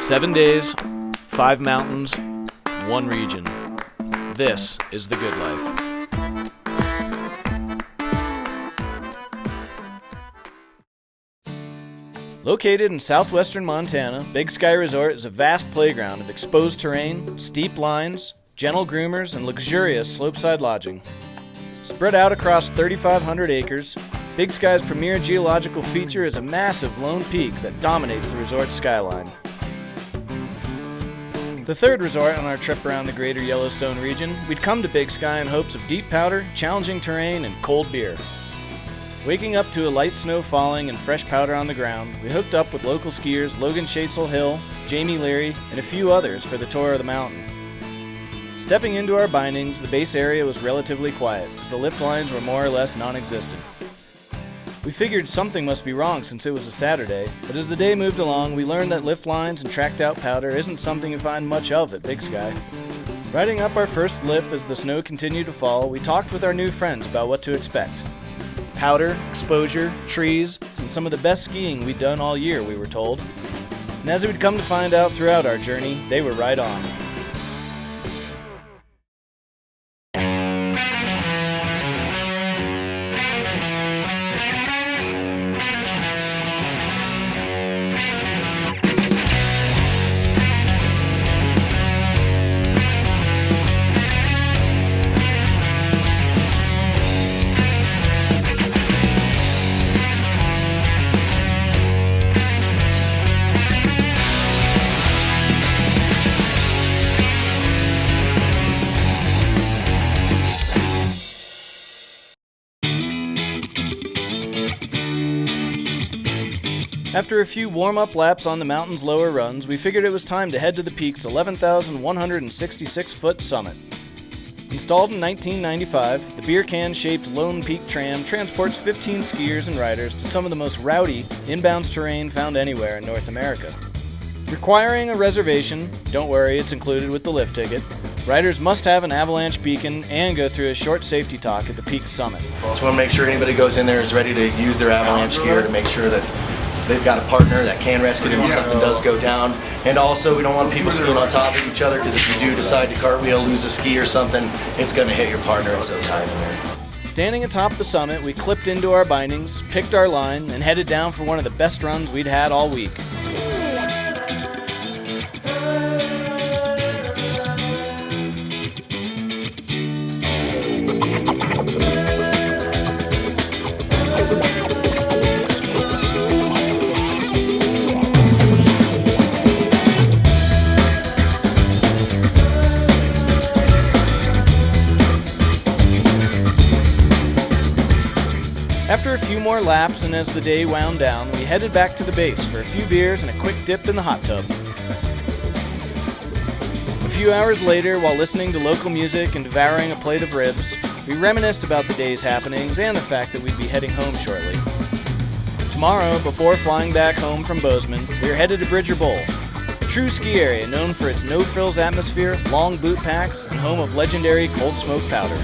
7 days, 5 mountains, 1 region. This is the good life. Located in southwestern Montana, Big Sky Resort is a vast playground of exposed terrain, steep lines, gentle groomers, and luxurious slopeside lodging. Spread out across 3,500 acres, Big Sky's premier geological feature is a massive lone peak that dominates the resort's skyline. The third resort on our trip around the greater Yellowstone region, we'd come to Big Sky in hopes of deep powder, challenging terrain, and cold beer. Waking up to a light snow falling and fresh powder on the ground, we hooked up with local skiers Logan Schaetzel Hill, Jamie Leary, and a few others for the tour of the mountain. Stepping into our bindings, the base area was relatively quiet, as the lift lines were more or less non-existent. We figured something must be wrong since it was a Saturday, but as the day moved along, we learned that lift lines and tracked out powder isn't something you find much of at Big Sky. Riding up our first lift as the snow continued to fall, we talked with our new friends about what to expect. Powder, exposure, trees, and some of the best skiing we'd done all year, we were told. And as we'd come to find out throughout our journey, they were right on. After a few warm-up laps on the mountain's lower runs, we figured it was time to head to the peak's 11,166-foot summit. Installed in 1995, the beer can-shaped Lone Peak Tram transports 15 skiers and riders to some of the most rowdy, inbounds terrain found anywhere in North America. Requiring a reservation, don't worry, it's included with the lift ticket, riders must have an avalanche beacon and go through a short safety talk at the peak summit. Just want to make sure anybody goes in there is ready to use their avalanche gear to make sure that they've got a partner that can rescue them if something does go down. And also, we don't want people skiing on top of each other, because if you do decide to cartwheel, lose a ski or something, it's going to hit your partner. It's so tight in there. Standing atop the summit, we clipped into our bindings, picked our line, and headed down for one of the best runs we'd had all week. After a few more laps and as the day wound down, we headed back to the base for a few beers and a quick dip in the hot tub. A few hours later, while listening to local music and devouring a plate of ribs, we reminisced about the day's happenings and the fact that we'd be heading home shortly. Tomorrow, before flying back home from Bozeman, we are headed to Bridger Bowl, a true ski area known for its no-frills atmosphere, long boot packs, and home of legendary cold smoke powder.